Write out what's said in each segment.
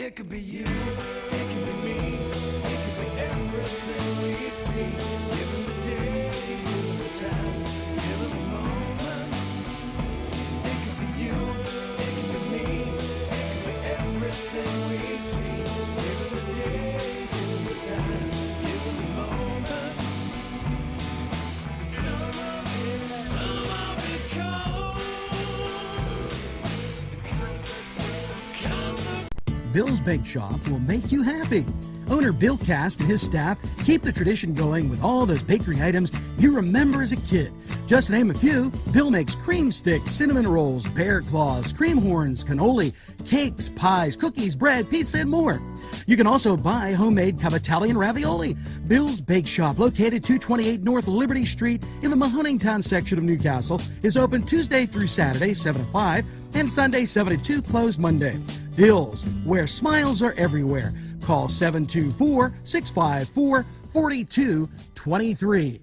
It could be you, it could be me, it could be everything we see. Given the day, given the time, given the moment. It could be you, it could be me, it could be everything we see. Given the day, given the time, given the moment. Some of it comes. Bill's Bake Shop will make you happy. Owner Bill Cast and his staff keep the tradition going with all those bakery items you remember as a kid. Just to name a few, Bill makes cream sticks, cinnamon rolls, bear claws, cream horns, cannoli, cakes, pies, cookies, bread, pizza, and more. You can also buy homemade Cavatelli ravioli. Bill's Bake Shop, located 228 North Liberty Street in the Mahoningtown section of Newcastle, is open Tuesday through Saturday, 7 to 5, and Sunday, 7 to 2, closed Monday. Bill's, where smiles are everywhere. Call 724-654-4223.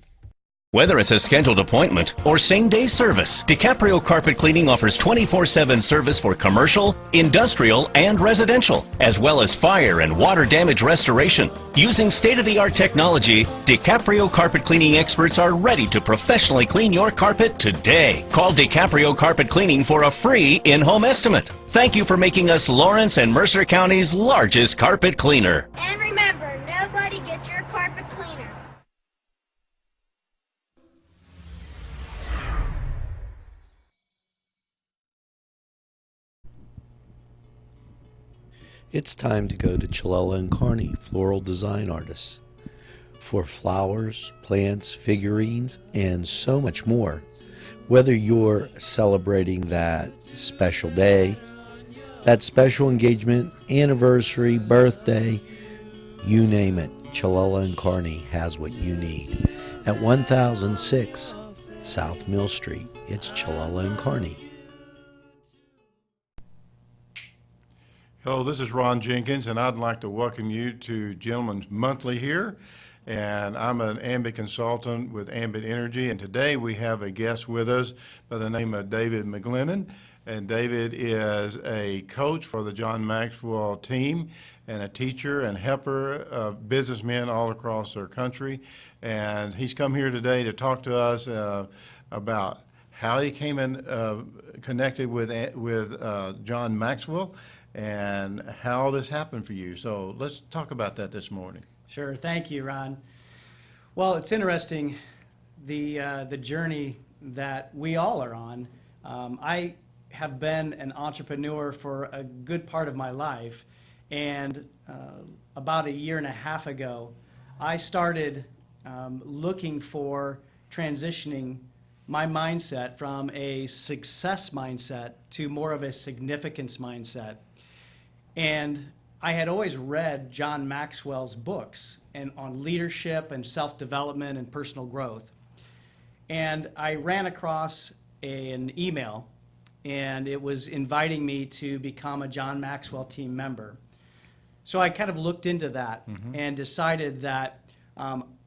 Whether it's a scheduled appointment or same-day service, DiCaprio Carpet Cleaning offers 24/7 service for commercial, industrial, and residential, as well as fire and water damage restoration. Using state-of-the-art technology, DiCaprio Carpet Cleaning experts are ready to professionally clean your carpet today. Call DiCaprio Carpet Cleaning for a free in-home estimate. Thank you for making us Lawrence and Mercer County's largest carpet cleaner. And remember, nobody gets your carpet cleaner. It's time to go to Chilella and Carney, floral design artists, for flowers, plants, figurines, and so much more. Whether you're celebrating that special day, that special engagement, anniversary, birthday, you name it, Chilella and Carney has what you need. At 1006 South Mill Street, it's Chilella and Carney. Hello, this is Ron Jenkins, and I'd like to welcome you to Gentleman's Monthly here. And I'm an ambient consultant with Ambient Energy, and today we have a guest with us by the name of David McGlennan. And David is a coach for the John Maxwell team and a teacher and helper of businessmen all across our country. And he's come here today to talk to us about how he came in connected with John Maxwell and how this happened for you. So let's talk about that this morning. Sure, thank you, Ron. Well, it's interesting, the journey that we all are on. I have been an entrepreneur for a good part of my life, and about 1.5 years ago, I started looking for transitioning my mindset from a success mindset to more of a significance mindset. And I had always read John Maxwell's books and on leadership and self-development and personal growth. And I ran across an email, and it was inviting me to become a John Maxwell team member. So I kind of looked into that and decided that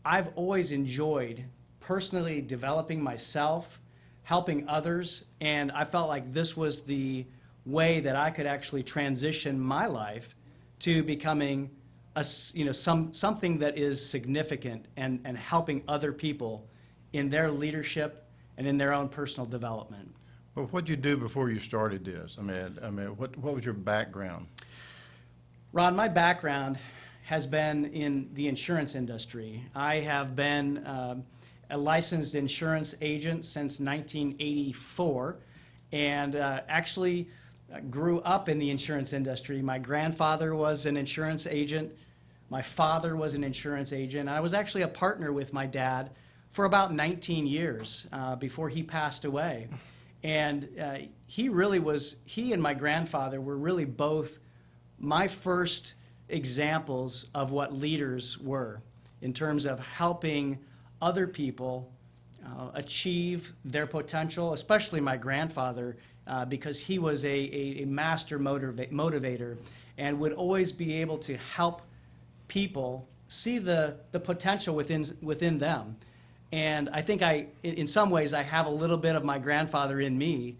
I've always enjoyed personally developing myself, helping others, and I felt like this was the way that I could actually transition my life to becoming something that is significant and helping other people in their leadership and in their own personal development. Well, what did you do before you started this? I mean, what was your background? Ron, my background has been in the insurance industry. I have been a licensed insurance agent since 1984, and actually grew up in the insurance industry. My grandfather was an insurance agent. My father was an insurance agent. I was actually a partner with my dad for about 19 years before he passed away. And he and my grandfather were really both my first examples of what leaders were in terms of helping other people achieve their potential, especially my grandfather, because he was a master motivator and would always be able to help people see the potential within them. And I think in some ways, I have a little bit of my grandfather in me,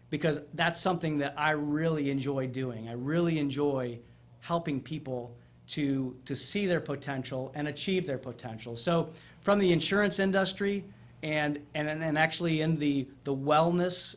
because that's something that I really enjoy doing. I really enjoy helping people to see their potential and achieve their potential. So from the insurance industry and actually in the wellness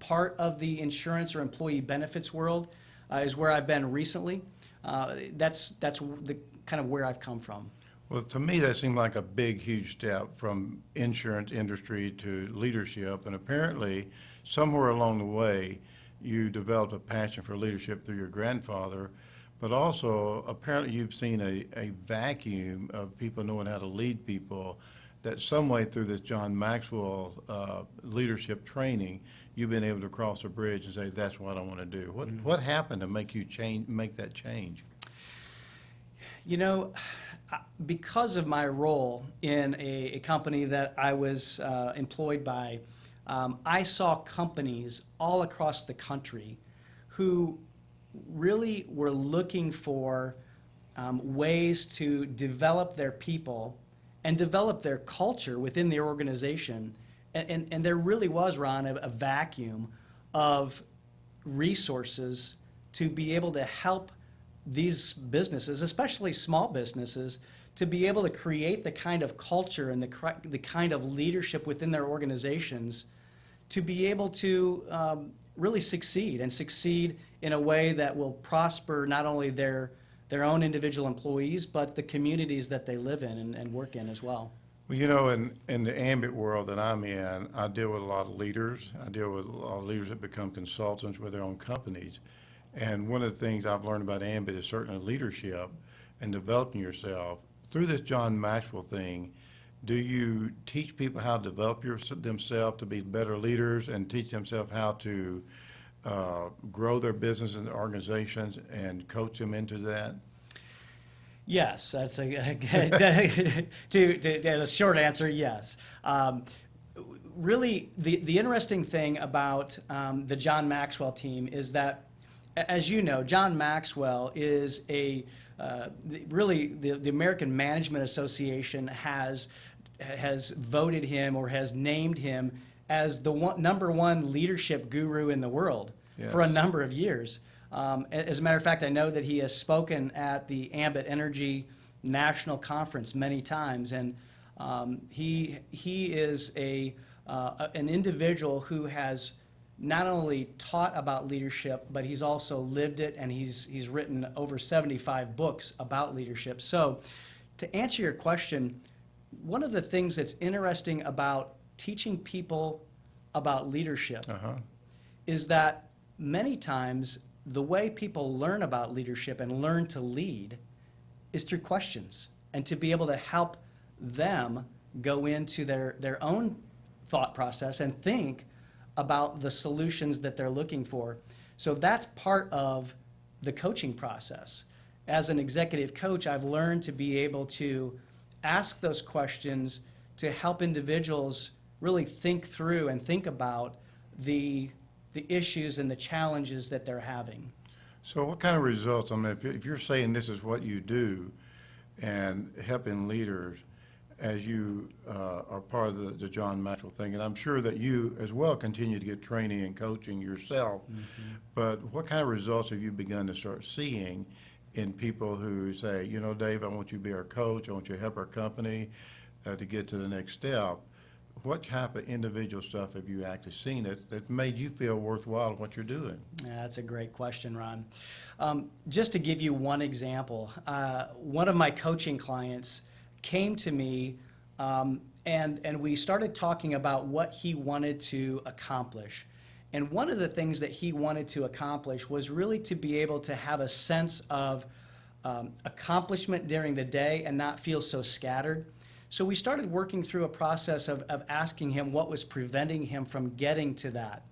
part of the insurance or employee benefits world is where I've been recently. That's the kind of where I've come from. Well, to me, that seemed like a big, huge step from insurance industry to leadership. And apparently, somewhere along the way, you developed a passion for leadership through your grandfather. But also, apparently, you've seen a vacuum of people knowing how to lead people, that some way through this John Maxwell leadership training, you've been able to cross a bridge and say, that's what I want to do. What happened to make you make that change? You know, because of my role in a company that I was employed by, I saw companies all across the country who really were looking for ways to develop their people and develop their culture within the organization. And there really was, Ron, a vacuum of resources to be able to help these businesses, especially small businesses, to be able to create the kind of culture and the kind of leadership within their organizations to be able to really succeed in a way that will prosper not only their own individual employees, but the communities that they live in and work in as well. Well, you know, in the ambit world that I'm in, I deal with a lot of leaders. I deal with a lot of leaders that become consultants with their own companies. And one of the things I've learned about ambit is certainly leadership and developing yourself. Through this John Maxwell thing, do you teach people how to develop themselves to be better leaders and teach themselves how to grow their business and their organizations and coach them into that? Yes, that's a short answer, yes. Really, the interesting thing about the John Maxwell team is that, as you know, John Maxwell is really the American Management Association has voted him or has named him as the number one leadership guru in the world. Yes. For a number of years. As a matter of fact, I know that he has spoken at the Ambit Energy National Conference many times, and he is an individual who has not only taught about leadership, but he's also lived it, and he's written over 75 books about leadership. So, to answer your question, one of the things that's interesting about teaching people about leadership is that many times the way people learn about leadership and learn to lead is through questions, and to be able to help them go into their own thought process and think about the solutions that they're looking for. So that's part of the coaching process. As an executive coach, I've learned to be able to ask those questions to help individuals really think through and think about the issues and the challenges that they're having. So what kind of results, I mean, if you're saying this is what you do and helping leaders as you are part of the John Maxwell thing, and I'm sure that you as well continue to get training and coaching yourself, but what kind of results have you begun to start seeing in people who say, you know, Dave, I want you to be our coach, I want you to help our company to get to the next step? What type of individual stuff have you actually seen that made you feel worthwhile what you're doing? Yeah, that's a great question, Ron. Just to give you one example, one of my coaching clients came to me and we started talking about what he wanted to accomplish. And one of the things that he wanted to accomplish was really to be able to have a sense of accomplishment during the day and not feel so scattered. So we started working through a process of asking him what was preventing him from getting to that.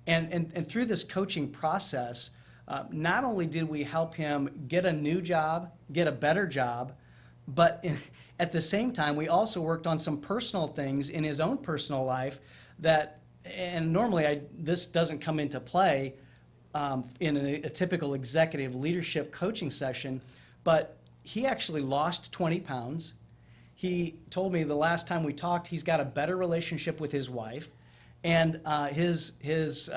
And through this coaching process, not only did we help him get a new job, get a better job, but at the same time, we also worked on some personal things in his own personal life that, and normally this doesn't come into play in a typical executive leadership coaching session, but he actually lost 20 pounds. He told me the last time we talked, he's got a better relationship with his wife, and his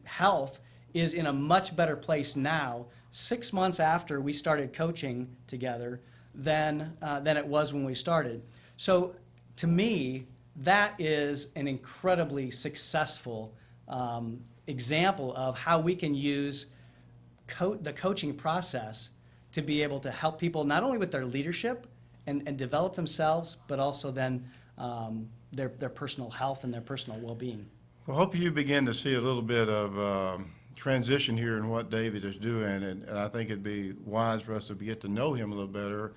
health is in a much better place now, 6 months after we started coaching together, than it was when we started. So to me, that is an incredibly successful example of how we can use the coaching process to be able to help people not only with their leadership and develop themselves, but also then their personal health and their personal well-being. Well, I hope you begin to see a little bit of transition here in what David is doing, and I think it'd be wise for us to get to know him a little better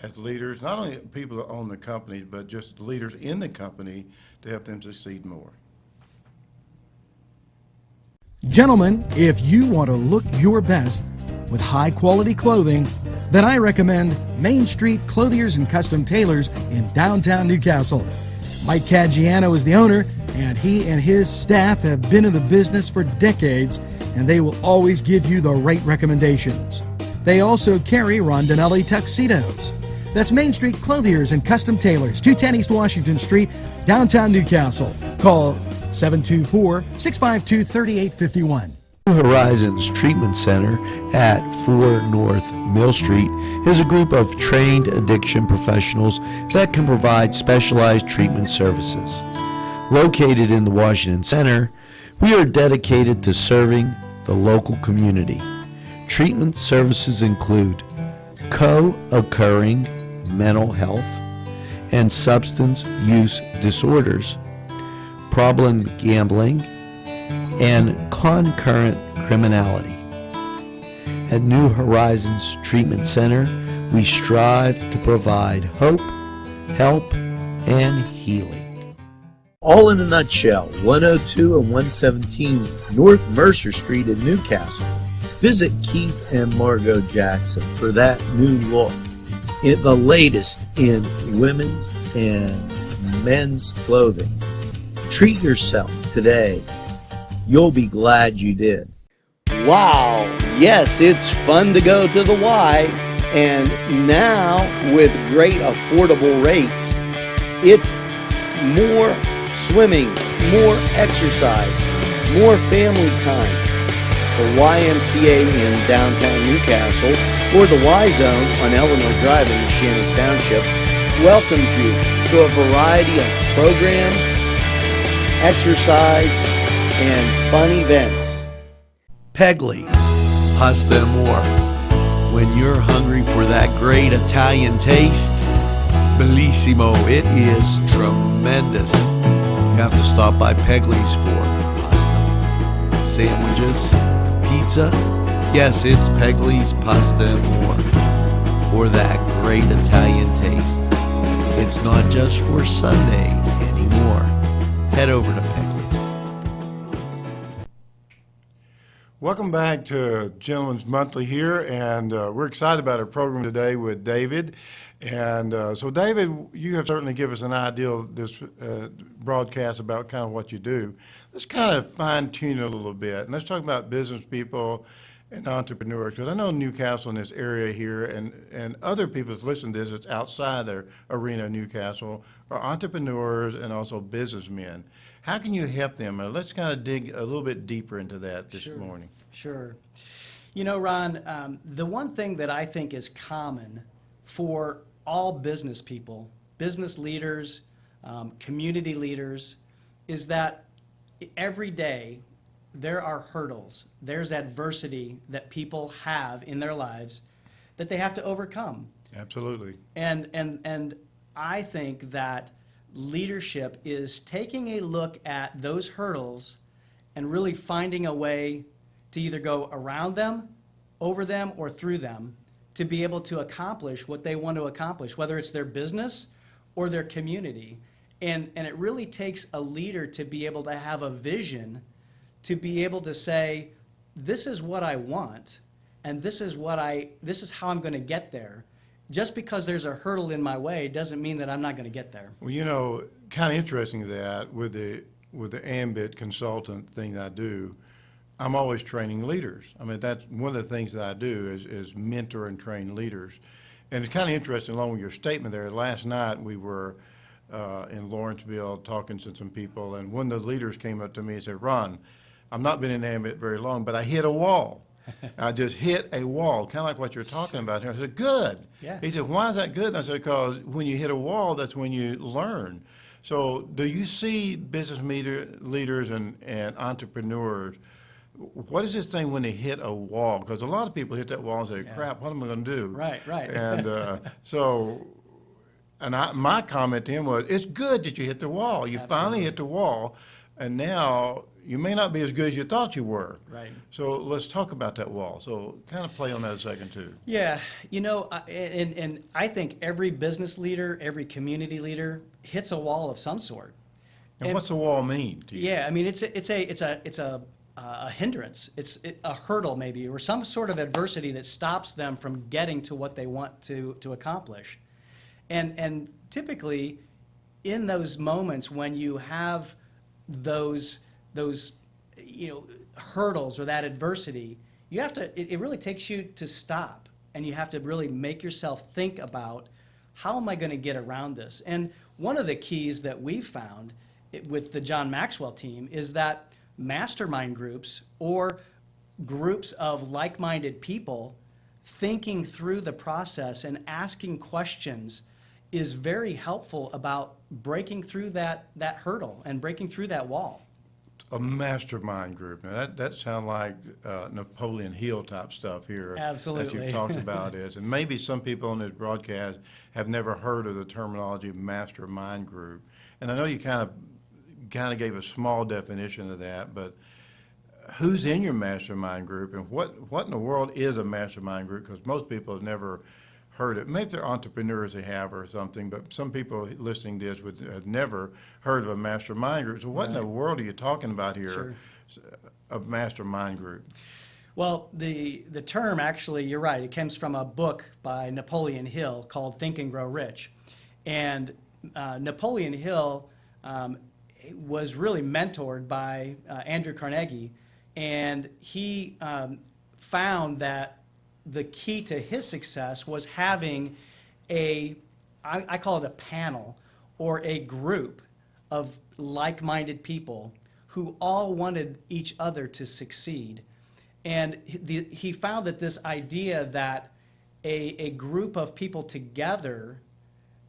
as leaders, not only people that own the companies, but just leaders in the company to help them succeed more. Gentlemen, if you want to look your best with high-quality clothing, then I recommend Main Street Clothiers and Custom Tailors in downtown Newcastle. Mike Caggiano is the owner, and he and his staff have been in the business for decades, and they will always give you the right recommendations. They also carry Rondinelli tuxedos. That's Main Street Clothiers and Custom Tailors, 210 East Washington Street, downtown Newcastle. Call 724-652-3851. Horizons Treatment Center at 4 North Mill Street is a group of trained addiction professionals that can provide specialized treatment services. Located in the Washington Center, we are dedicated to serving the local community. Treatment services include co-occurring mental health and substance use disorders, problem gambling, and concurrent criminality. At New Horizons Treatment Center, we strive to provide hope, help, and healing. All in a nutshell, 102 and 117 North Mercer Street in Newcastle. Visit Keith and Margot Jackson for that new look. The latest in women's and men's clothing. Treat yourself today. You'll be glad you did. Wow, yes, it's fun to go to the Y, and now with great affordable rates, it's more swimming, more exercise, more family time. The YMCA in downtown Newcastle or the Y Zone on Eleanor Drive in Shannon Township welcomes you to a variety of programs, exercise, and fun events. Pegley's Pasta and More. When you're hungry for that great Italian taste, bellissimo, it is tremendous. You have to stop by Pegley's for pasta, sandwiches, pizza. Yes, it's Pegley's Pasta and More for that great Italian taste. It's not just for Sunday anymore. Head over to Pegley's. Welcome back to Gentleman's Monthly here, and we're excited about our program today with David. And so David, you have certainly given us an idea of this broadcast about kind of what you do. Let's kind of fine tune it a little bit, and let's talk about business people and entrepreneurs, because I know Newcastle in this area here and other people that listen to this, it's outside their arena of Newcastle, are entrepreneurs and also businessmen. How can you help them? Let's kind of dig a little bit deeper into that this morning. Sure. You know, Ron, the one thing that I think is common for all business people, business leaders, community leaders, is that every day there are hurdles. There's adversity that people have in their lives that they have to overcome. Absolutely. And I think that leadership is taking a look at those hurdles and really finding a way to either go around them, over them, or through them to be able to accomplish what they want to accomplish, whether it's their business or their community. And it really takes a leader to be able to have a vision, to be able to say, this is what I want, and this is how I'm going to get there. Just because there's a hurdle in my way doesn't mean that I'm not going to get there. Well, you know, kind of interesting that with the Ambit consultant thing that I do, I'm always training leaders. I mean, that's one of the things that I do is mentor and train leaders. And it's kind of interesting, along with your statement there, last night we were in Lawrenceville talking to some people, and one of the leaders came up to me and said, Ron, I've not been in ambit very long, but I hit a wall. I just hit a wall, kind of like what you're talking about here. I said, good. Yeah. He said, why is that good? And I said, because when you hit a wall, that's when you learn. So do you see business leaders and entrepreneurs, what is this thing when they hit a wall? Because a lot of people hit that wall and say, crap, what am I going to do? Right. And my comment to him was, it's good that you hit the wall. You finally hit the wall, and now you may not be as good as you thought you were. Right. So let's talk about that wall. So kind of play on that a second, too. Yeah, and I think every business leader, every community leader hits a wall of some sort. And what's the wall mean to you? Yeah, I mean it's a hindrance. It's a hurdle maybe, or some sort of adversity that stops them from getting to what they want to accomplish. And typically, in those moments when you have those hurdles or that adversity, you have to. It really takes you to stop, and you have to really make yourself think about, how am I going to get around this? And one of the keys that we've found with the John Maxwell team is that mastermind groups or groups of like-minded people thinking through the process and asking questions is very helpful about breaking through that hurdle and breaking through that wall. A mastermind group. Now that sounds like Napoleon Hill type stuff here. Absolutely. That you've talked about and maybe some people on this broadcast have never heard of the terminology mastermind group. And I know you kind of gave a small definition of that, but who's in your mastermind group, and what in the world is a mastermind group? Because most people have never heard it. Maybe they're entrepreneurs, they have, or something, but some people listening to this have never heard of a mastermind group. So what in the world are you talking about here, Sure. a mastermind group? Well, the term, actually, you're right, it comes from a book by Napoleon Hill called Think and Grow Rich. And Napoleon Hill was really mentored by Andrew Carnegie, and he found that the key to his success was having I call it a panel, or a group of like-minded people who all wanted each other to succeed. And he found that this idea that a group of people together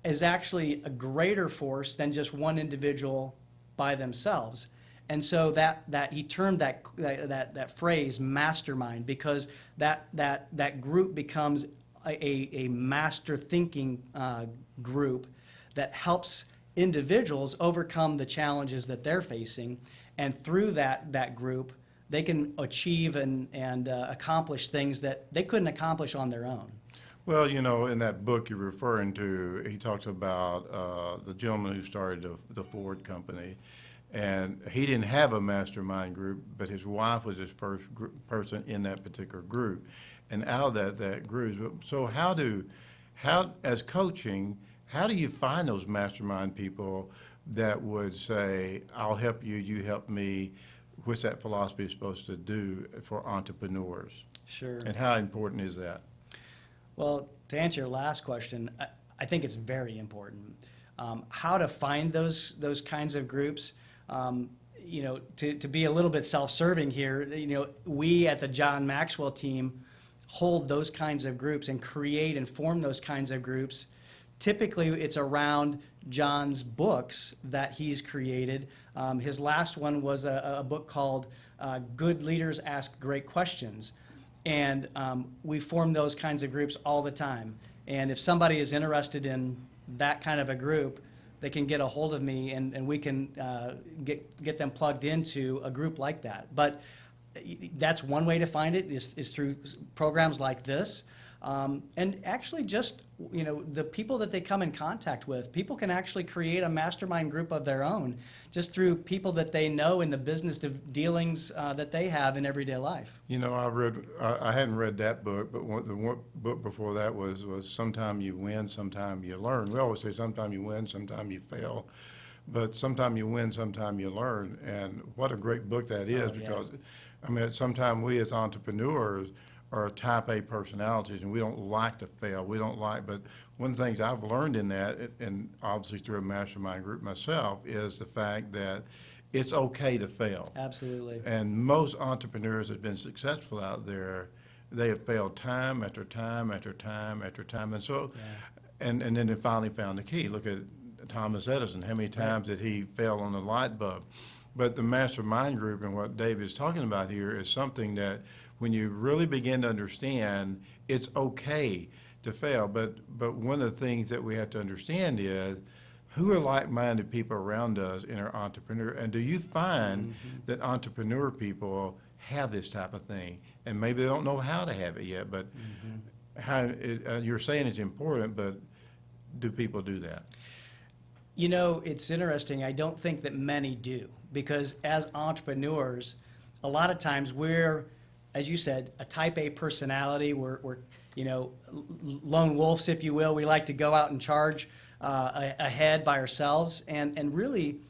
is actually a greater force than just one individual by themselves. And so that he termed that phrase mastermind, because that group becomes a master thinking group that helps individuals overcome the challenges that they're facing, and through that group they can achieve and accomplish things that they couldn't accomplish on their own. Well, in that book you're referring to, he talks about the gentleman who started the Ford company. And he didn't have a mastermind group, but his wife was his first person in that particular group. And out of that grew. So as coaching, how do you find those mastermind people that would say, I'll help you, you help me? What's that philosophy supposed to do for entrepreneurs? Sure. And how important is that? Well, to answer your last question, I think it's very important. How to find those kinds of groups. To be a little bit self-serving here, we at the John Maxwell team hold those kinds of groups and create and form those kinds of groups. Typically, it's around John's books that he's created. His last one was a book called Good Leaders Ask Great Questions. And we form those kinds of groups all the time. And if somebody is interested in that kind of a group, they can get a hold of me, and we can get them plugged into a group like that. But that's one way to find it is through programs like this. And actually just, the people that they come in contact with, people can actually create a mastermind group of their own just through people that they know in the business dealings that they have in everyday life. I hadn't read that book, but the one book before that was Sometime You Win, Sometime You Learn. We always say sometime you win, sometime you fail, but sometime you win, sometime you learn. And what a great book that is, because, sometimes we as entrepreneurs are type A personalities, and we don't like to fail. But one of the things I've learned in that, and obviously through a mastermind group myself, is the fact that it's okay to fail. Absolutely. And most entrepreneurs that have been successful out there, they have failed time after time after time after time. And so, and then they finally found the key. Look at Thomas Edison. How many times did he fail on the light bulb? But the mastermind group and what Dave is talking about here is something that when you really begin to understand, it's okay to fail. But one of the things that we have to understand is who are like-minded people around us in our entrepreneur, and do you find that entrepreneur people have this type of thing, and maybe they don't know how to have it yet, but how you're saying it's important, but do people do that? You know, it's interesting. I don't think that many do, because as entrepreneurs, a lot of times we're, as you said, a type A personality. We're you know, lone wolves, if you will. We like to go out and charge ahead by ourselves. And really,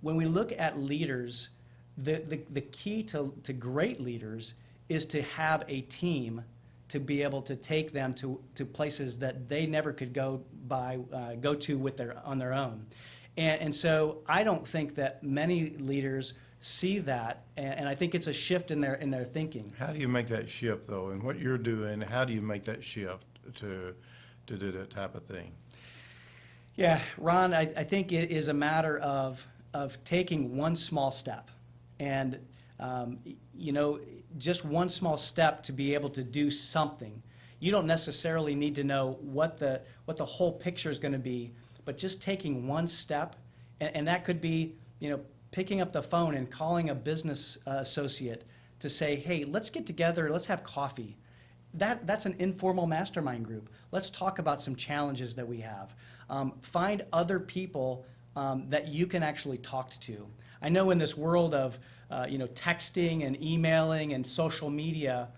when we look at leaders, the key to great leaders is to have a team to be able to take them to places that they never could go to on their own. And so I don't think that many leaders see that, and I think it's a shift in their thinking. How do you make that shift, though, in what you're doing? How do you make that shift to do that type of thing? Yeah, Ron, I think it is a matter of taking one small step, and you know, just one small step to be able to do something. You don't necessarily need to know what the whole picture is going to be, but just taking one step, and that could be, you know, picking up the phone and calling a business associate to say, hey, let's get together, let's have coffee. That's an informal mastermind group. Let's talk about some challenges that we have. Find other people that you can actually talk to. I know in this world of you know, texting and emailing and social media,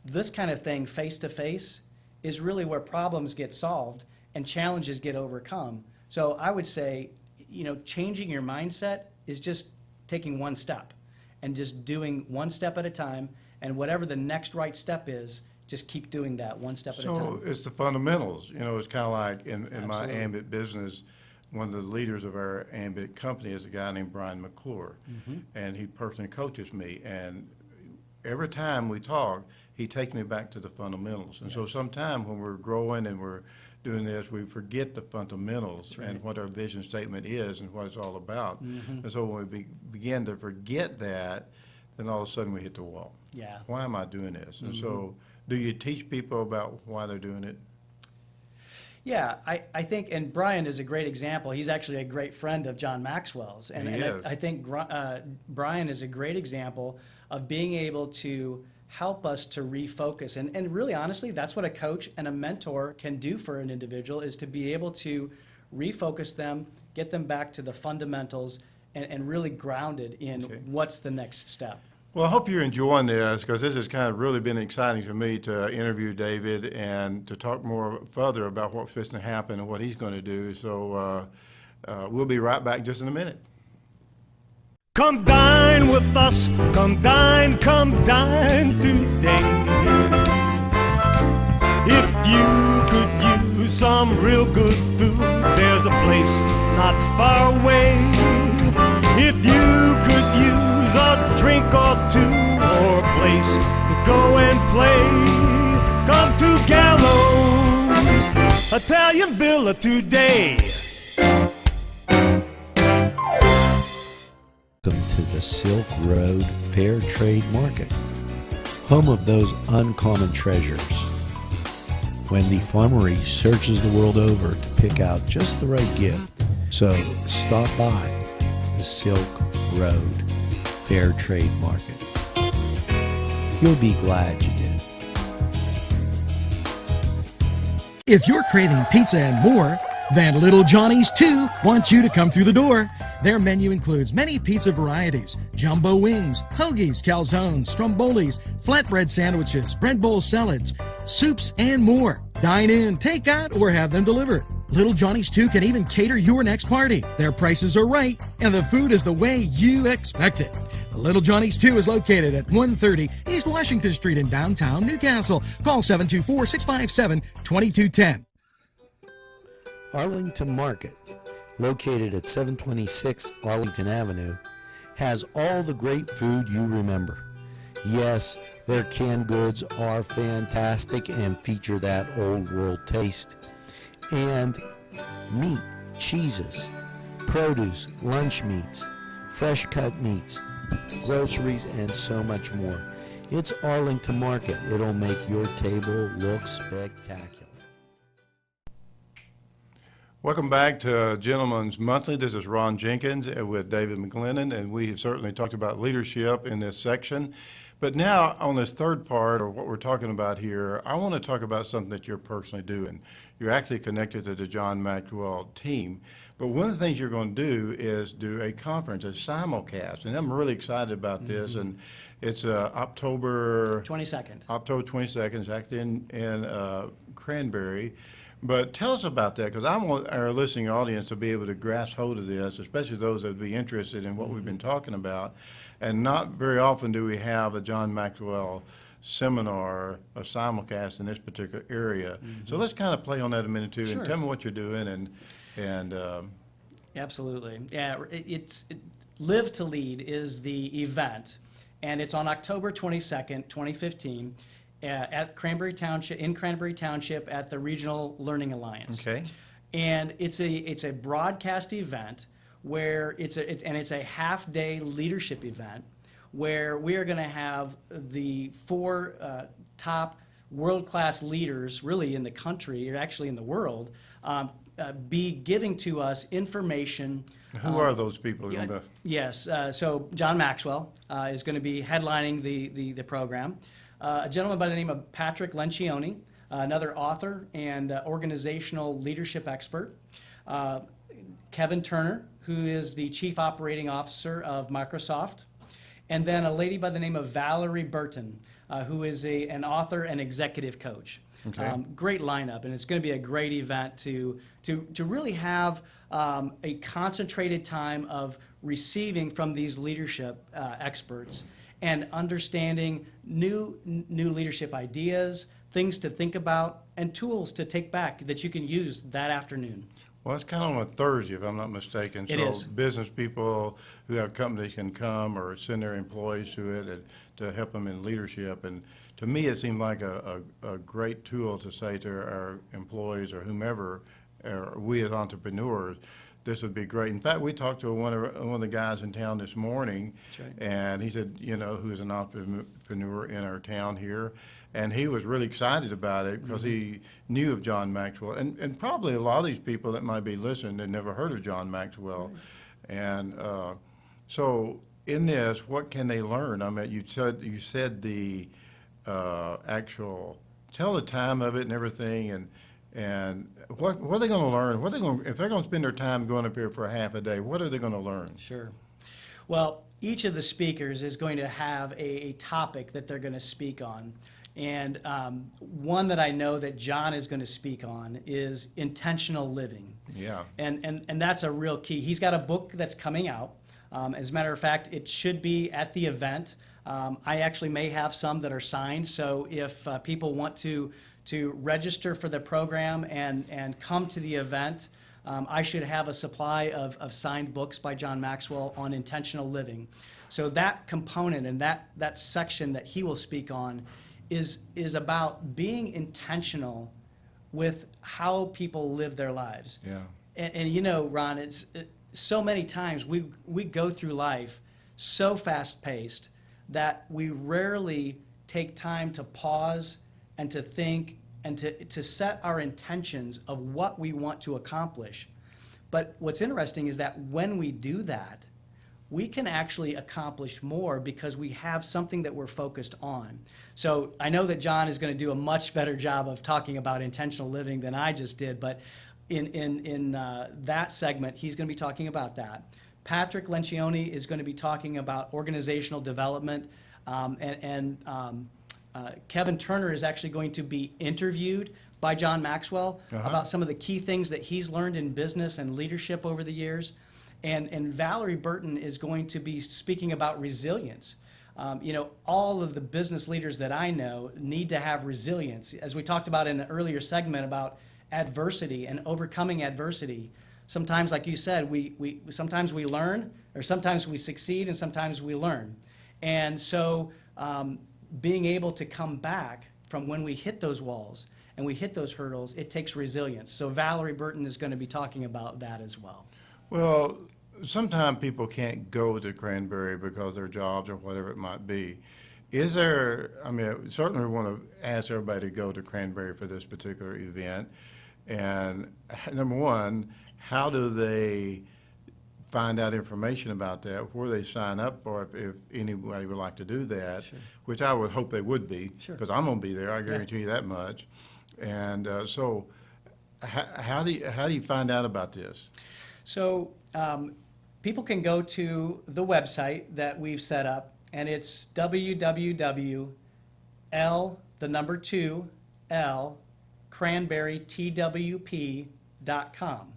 this kind of thing face-to-face is really where problems get solved and challenges get overcome. So I would say, you know, changing your mindset is just taking one step and just doing one step at a time, and whatever the next right step is, just keep doing that one step at a time. So it's the fundamentals. You know, it's kind of like in my Ambit business, one of the leaders of our Ambit company is a guy named Brian McClure, and he personally coaches me. And every time we talk, he takes me back to the fundamentals. And so sometimes when we're growing and we're doing this, we forget the fundamentals and what our vision statement is and what it's all about. And so when we begin to forget that, then all of a sudden we hit the wall. Yeah. Why am I doing this? And so do you teach people about why they're doing it? Yeah, I think, and Brian is a great example. He's actually a great friend of John Maxwell's. And I think Brian is a great example of being able to help us to refocus. And really, honestly, that's what a coach and a mentor can do for an individual, is to be able to refocus them, get them back to the fundamentals, and really grounded in what's the next step. Well, I hope you're enjoying this, because this has kind of really been exciting for me to interview David and to talk more further about what's going to happen and what he's going to do. So we'll be right back just in a minute. Come dine with us, come dine today. If you could use some real good food, there's a place not far away. If you could use a drink or two, or a place to go and play, come to Gallows Italian Villa today. Welcome to the Silk Road Fair Trade Market, home of those uncommon treasures. Wendy Farmery searches the world over to pick out just the right gift. So stop by the Silk Road Fair Trade Market. You'll be glad you did. If you're craving pizza and more, then Little Johnny's too wants you to come through the door. Their menu includes many pizza varieties, jumbo wings, hoagies, calzones, strombolis, flatbread sandwiches, bread bowl salads, soups, and more. Dine in, take out, or have them delivered. Little Johnny's too can even cater your next party. Their prices are right, and the food is the way you expect it. Little Johnny's 2 is located at 130 East Washington Street in downtown Newcastle. Call 724-657-2210. Arlington Market, located at 726 Arlington Avenue, has all the great food you remember. Yes, their canned goods are fantastic and feature that old world taste. And meat, cheeses, produce, lunch meats, fresh cut meats, groceries, and so much more. It's Arlington Market. It'll make your table look spectacular. Welcome back to Gentleman's Monthly. This is Ron Jenkins with David McGlennan, and we have certainly talked about leadership in this section. But now, on this third part, or what we're talking about here, I want to talk about something that you're personally doing. You're actually connected to the John Maxwell team. But one of the things you're going to do is do a conference, a simulcast, and I'm really excited about this. And it's October 22nd. October 22nd, it's actually in Cranberry. But tell us about that, because I want our listening audience to be able to grasp hold of this, especially those that would be interested in what we've been talking about. And not very often do we have a John Maxwell seminar, a simulcast in this particular area. So let's kind of play on that a minute too, Sure. and tell me what you're doing. Absolutely. Yeah, Live to Lead is the event, and it's on October 22nd, 2015, at Cranberry Township, in Cranberry Township at the Regional Learning Alliance. Okay. And it's a broadcast event where it's a half-day leadership event where we are going to have the four top world-class leaders, really in the country, or actually in the world, be giving to us information. Who are those people? Yes, so John Maxwell is going to be headlining the program. A gentleman by the name of Patrick Lencioni, another author and organizational leadership expert. Kevin Turner, who is the Chief Operating Officer of Microsoft. And then a lady by the name of Valerie Burton, who is an author and executive coach. Okay. Great lineup, and it's going to be a great event to really have a concentrated time of receiving from these leadership experts and understanding new leadership ideas, things to think about, and tools to take back that you can use that afternoon. Well, it's kind of on a Thursday, if I'm not mistaken. It is. Business people who have companies can come or send their employees to it to help them in leadership. And to me, it seemed like a great tool to say to our employees or whomever, or we as entrepreneurs, this would be great. In fact, we talked to one of the guys in town this morning, That's right. and he said, who's an entrepreneur in our town here, and he was really excited about it because he knew of John Maxwell, and probably a lot of these people that might be listening had never heard of John Maxwell. And so in this, what can they learn? I mean, you said the actual, tell the time of it and everything, and what are they going to learn? If they're going to spend their time going up here for a half a day, what are they going to learn? Sure. Well, each of the speakers is going to have a topic that they're going to speak on. And one that I know that John is going to speak on is intentional living. Yeah. And that's a real key. He's got a book that's coming out. As a matter of fact, it should be at the event. I actually may have some that are signed, so if people want to register for the program and come to the event, I should have a supply of signed books by John Maxwell on intentional living. So that component and that section that he will speak on is about being intentional with how people live their lives. Yeah. And Ron, so many times we go through life so fast-paced that we rarely take time to pause and to think and to set our intentions of what we want to accomplish. But what's interesting is that when we do that, we can actually accomplish more because we have something that we're focused on. So I know that John is going to do a much better job of talking about intentional living than I just did, but in that segment, he's going to be talking about that. Patrick Lencioni is going to be talking about organizational development, Kevin Turner is actually going to be interviewed by John Maxwell about some of the key things that he's learned in business and leadership over the years. And Valerie Burton is going to be speaking about resilience. All of the business leaders that I know need to have resilience. As we talked about in the earlier segment about adversity and overcoming adversity, sometimes, like you said, sometimes we learn, or sometimes we succeed, and sometimes we learn. And so being able to come back from when we hit those walls and we hit those hurdles, it takes resilience. So Valerie Burton is going to be talking about that as well. Well, sometimes people can't go to Cranberry because of their jobs or whatever it might be. Is there, I mean, I certainly want to ask everybody to go to Cranberry for this particular event. And number one, how do they find out information about that, where they sign up for it, if anybody would like to do that, Sure. which I would hope they would be, Sure. because I'm going to be there, I guarantee you that much. And so how do you find out about this? So people can go to the website that we've set up, and it's www.cranberrytwp.com.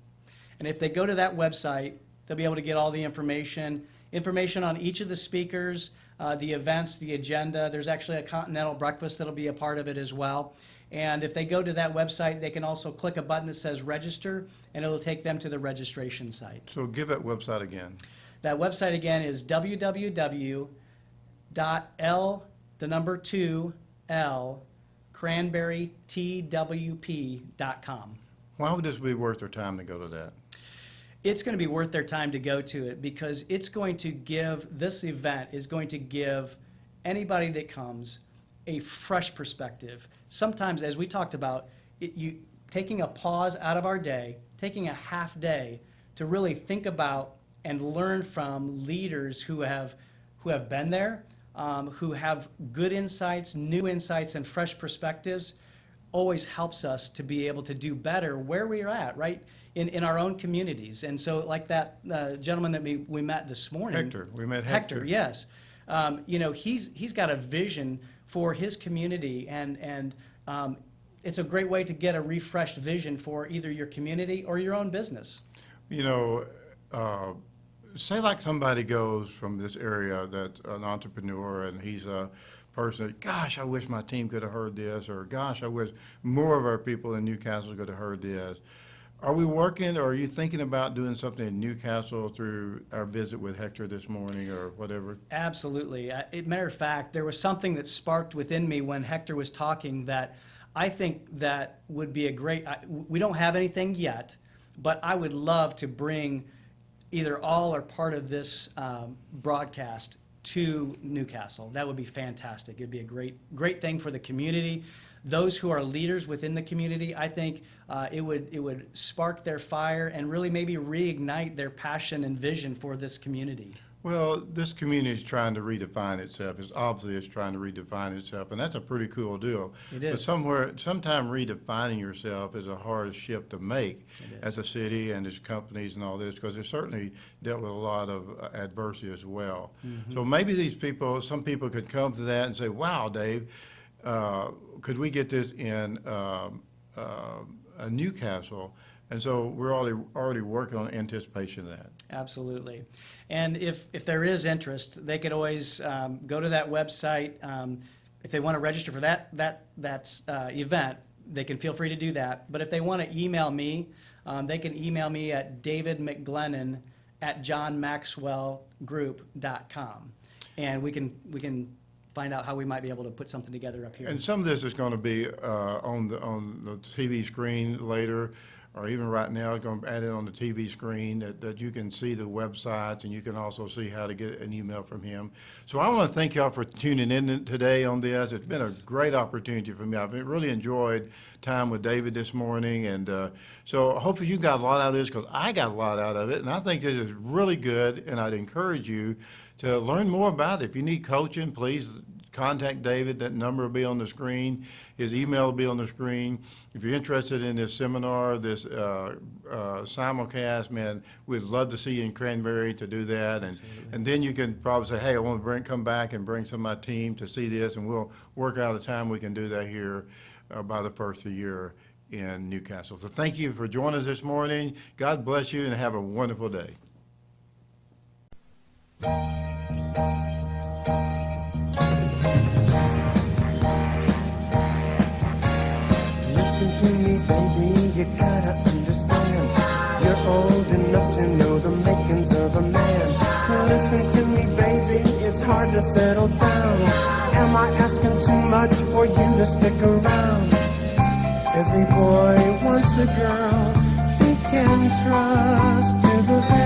And if they go to that website, they'll be able to get all the information on each of the speakers, the events, the agenda. There's actually a continental breakfast that'll be a part of it as well. And if they go to that website, they can also click a button that says register, and it'll take them to the registration site. So give that website again. That website again is www.cranberrytwp.com. Why would this be worth their time to go to that? It's going to be worth their time to go to it because it's going to give, this event is going to give anybody that comes a fresh perspective. Sometimes, as we talked about, taking a pause out of our day, taking a half day to really think about and learn from leaders who have been there, who have good insights, new insights, and fresh perspectives, always helps us to be able to do better where we are at, right, in our own communities. And so like that gentleman that we met this morning. Hector, we met Hector. Yes. You know, he's got a vision for his community, and it's a great way to get a refreshed vision for either your community or your own business. You know, say like somebody goes from this area that's an entrepreneur and he's a person that, gosh, I wish my team could have heard this, or gosh, I wish more of our people in Newcastle could have heard this. Are we working, or are you thinking about doing something in Newcastle through our visit with Hector this morning or whatever? Absolutely. Matter of fact, there was something that sparked within me when Hector was talking that I think that would be a great, we don't have anything yet, but I would love to bring either all or part of this broadcast to Newcastle. That would be fantastic. It'd be a great thing for the community. Those who are leaders within the community, I think it would spark their fire and really maybe reignite their passion and vision for this community. Well, this community is trying to redefine itself. It's trying to redefine itself, and that's a pretty cool deal. It is. But sometime redefining yourself is a hard shift to make as a city and as companies and all this, because they've certainly dealt with a lot of adversity as well. Mm-hmm. So maybe some people could come to that and say, wow, Dave, could we get this in Newcastle? And so we're already working on anticipation of that. Absolutely. And if there is interest, they could always go to that website. If they want to register for that event, they can feel free to do that. But if they want to email me, they can email me at davidmcglennan@johnmaxwellgroup.com. And we can find out how we might be able to put something together up here. And some of this is going to be on the TV screen later, or even right now, it's going to add it on the TV screen that you can see the websites, and you can also see how to get an email from him. So I want to thank y'all for tuning in today on this. It's been a great opportunity for me. I've really enjoyed time with David this morning, and so hopefully you got a lot out of this, because I got a lot out of it, and I think this is really good, and I'd encourage you to learn more about it. If you need coaching, please contact David. That number will be on the screen. His email will be on the screen. If you're interested in this seminar, this simulcast, man, we'd love to see you in Cranberry to do that. And then you can probably say, hey, I want to come back and bring some of my team to see this, and we'll work out a time we can do that here by the first of the year in Newcastle. So thank you for joining us this morning. God bless you, and have a wonderful day. Listen to me, baby, you gotta understand. You're old enough to know the makings of a man. Listen to me, baby, it's hard to settle down. Am I asking too much for you to stick around? Every boy wants a girl he can trust to the